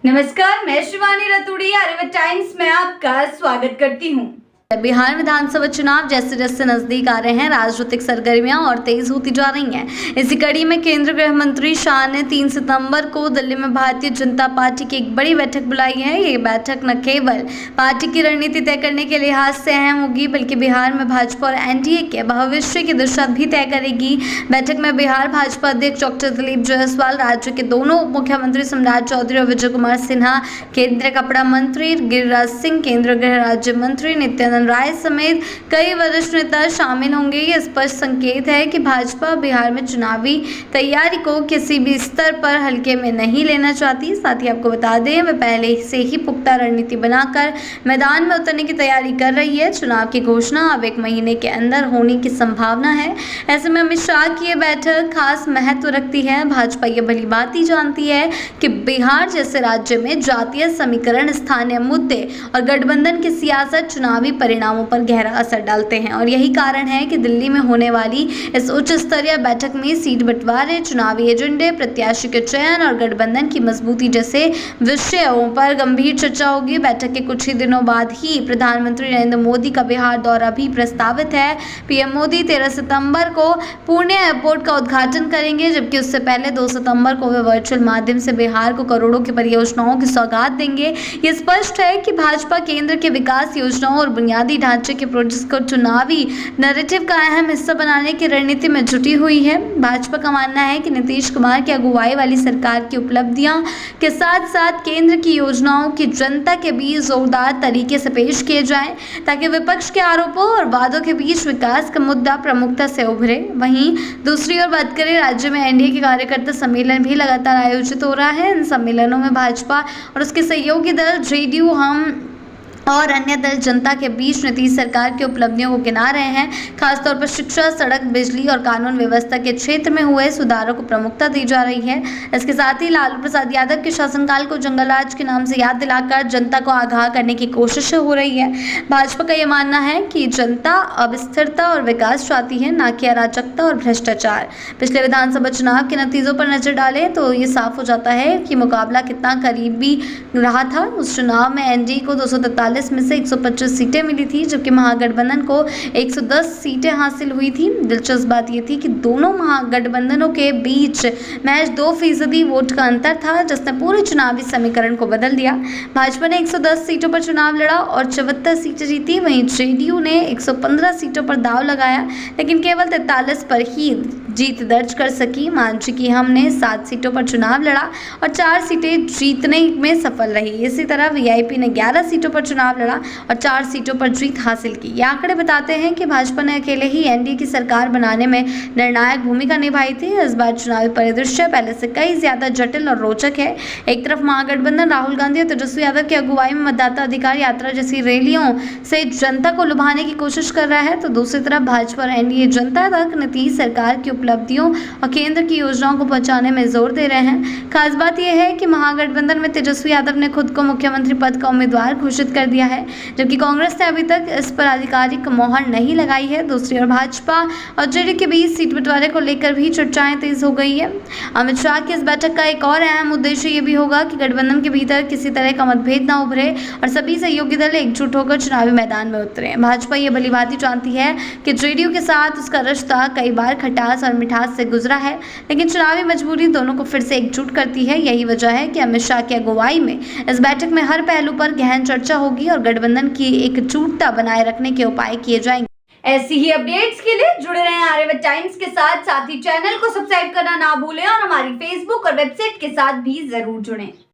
नमस्कार, मैं शिवानी रतूड़ी आर्यव्रत टाइम्स में आपका स्वागत करती हूँ। बिहार विधानसभा चुनाव जैसे जैसे नजदीक आ रहे हैं, राजनीतिक सरगर्मियां और तेज होती जा रही हैं। इसी कड़ी में केंद्रीय गृह मंत्री शाह ने 3 सितंबर को दिल्ली में भारतीय जनता पार्टी की एक बड़ी बैठक बुलाई है। ये बैठक न केवल पार्टी की रणनीति तय करने के लिहाज से अहम होगी, बल्कि बिहार में भाजपा और एनडीए के भविष्य की दिशा भी तय करेगी। बैठक में बिहार भाजपा अध्यक्ष डॉक्टर दिलीप जायसवाल, राज्य के दोनों उप मुख्यमंत्री सम्राट चौधरी और विजय कुमार सिन्हा, केंद्रीय कपड़ा मंत्री गिरिराज सिंह, केंद्रीय गृह राज्य मंत्री नित्यानंद राय समेत कई वरिष्ठ नेता शामिल होंगे। ये स्पष्ट संकेत है कि भाजपा बिहार में चुनावी तैयारी को किसी भी स्तर पर हल्के में नहीं लेना चाहती। साथ ही आपको बता दें, वे पहले से ही पुख्ता रणनीति बनाकर मैदान में उतरने की तैयारी कर रही है। चुनाव की घोषणा अब 1 महीने के अंदर होने की संभावना है। ऐसे में अमित शाह की ये बैठक खास महत्व रखती है। भाजपा ये भली भांति जानती है कि बिहार जैसे राज्य में जातीय समीकरण, स्थानीय मुद्दे और गठबंधन की सियासत चुनावी परिणामों पर गहरा असर डालते हैं, और यही कारण है कि दिल्ली में होने वाली इस उच्च स्तरीय बैठक में सीट बंटवारे, चुनावी एजेंडे, प्रत्याशी के चयन और गठबंधन की मजबूती जैसे विषयों पर गंभीर चर्चा होगी। बैठक के कुछ ही दिनों बाद ही प्रधानमंत्री नरेंद्र मोदी का बिहार दौरा भी प्रस्तावित है। पीएम मोदी 13 सितंबर को पुणे एयरपोर्ट का उद्घाटन करेंगे, जबकि उससे पहले 2 सितंबर को वे वर्चुअल माध्यम से बिहार को करोड़ों की परियोजनाओं की सौगात देंगे। ये स्पष्ट है कि भाजपा केंद्र के विकास योजनाओं और बुनियादी ढांचे के प्रोजेक्ट्स को चुनावी नैरेटिव का अहम हिस्सा बनाने की रणनीति में जुटी हुई है। भाजपा का मानना है कि नीतीश कुमार की अगुवाई वाली सरकार की उपलब्धियां के साथ साथ केंद्र की योजनाओं की जनता के बीच जोरदार तरीके से पेश किए जाएं, ताकि विपक्ष के आरोपों और वादों के बीच विकास का मुद्दा प्रमुखता से उभरे। वहीं दूसरी ओर बात करें, राज्य में एनडीए के कार्यकर्ता सम्मेलन भी लगातार आयोजित हो रहा है। इन सम्मेलनों में भाजपा और उसके सहयोगी दल जेडीयू, हम और अन्य दल जनता के बीच नीतीश सरकार की उपलब्धियों को गिना रहे हैं। खासतौर पर शिक्षा, सड़क, बिजली और कानून व्यवस्था के क्षेत्र में हुए सुधारों को प्रमुखता दी जा रही है। इसके साथ ही लालू प्रसाद यादव के शासनकाल को जंगलराज के नाम से याद दिलाकर जनता को आगाह करने की कोशिश हो रही है। भाजपा का यह मानना है कि जनता अब स्थिरता और विकास चाहती है, न कि अराजकता और भ्रष्टाचार। पिछले विधानसभा चुनाव के नतीजों पर नजर डालें तो ये साफ हो जाता है कि मुकाबला कितना करीबी रहा था। उस चुनाव में एनडीए को 243 में से 125 सीटें मिली थी, जबकि महागठबंधन को 110 सीटें हासिल हुई थी। दिलचस्प बात यह थी कि दोनों महागठबंधनों के बीच महज 2% वोट का अंतर था, जिसने पूरे चुनावी समीकरण को बदल दिया। भाजपा ने 110 सीटों पर चुनाव लड़ा और 74 सीटें जीती। वहीं जेडीयू ने 115 सीटों पर दांव लगाया, लेकिन केवल 43 पर ही जीत दर्ज कर सकी। मांझी की हमने 7 सीटों पर चुनाव लड़ा और 4 सीटें जीतने में सफल रही। इसी तरह वीआईपी ने 11 सीटों पर चुनाव लड़ा और 4 सीटों पर जीत हासिल की। ये आंकड़े बताते हैं कि भाजपा ने अकेले ही एनडीए की सरकार बनाने में निर्णायक भूमिका निभाई थी। इस बार चुनावी परिदृश्य पहले से कई ज्यादा जटिल और रोचक है। एक तरफ महागठबंधन राहुल गांधी और तेजस्वी यादव की अगुवाई में मतदाता अधिकार यात्रा जैसी रैलियों से जनता को लुभाने की कोशिश कर रहा है, तो दूसरी तरफ भाजपा और एनडीए जनता तक नीतीश सरकार की उपलब्धियों और केंद्र की योजनाओं को पहुंचाने में जोर दे रहे हैं। खास बात यह है कि महागठबंधन में तेजस्वी यादव ने खुद को मुख्यमंत्री पद का उम्मीदवार घोषित कर दिया है, जबकि कांग्रेस ने अभी तक इस पर आधिकारिक मोहर नहीं लगाई है। दूसरी ओर भाजपा और जेडीयू के बीच सीट बंटवारे को लेकर भी चर्चाएं तेज हो गई है। अमित शाह की इस बैठक का एक और अहम उद्देश्य ये भी होगा कि गठबंधन के भीतर किसी तरह का मतभेद न उभरे और सभी सहयोगी दल एकजुट होकर चुनावी मैदान में उतरे। भाजपा ये भली भांति जानती है कि जेडीयू के साथ उसका रिश्ता कई बार खटास और मिठास से गुजरा है, लेकिन चुनावी मजबूरी दोनों को फिर से एकजुट करती है। यही वजह है कि अमित शाह की अगुवाई में इस बैठक में हर पहलू पर गहन चर्चा होगी और गठबंधन की एकजुटता बनाए रखने के उपाय किए जाएंगे। ऐसी ही अपडेट्स के लिए जुड़े रहें आर्यव्रत टाइम्स के साथ ही चैनल को सब्सक्राइब करना ना भूलें और हमारी फेसबुक और वेबसाइट के साथ भी जरूर जुड़ें।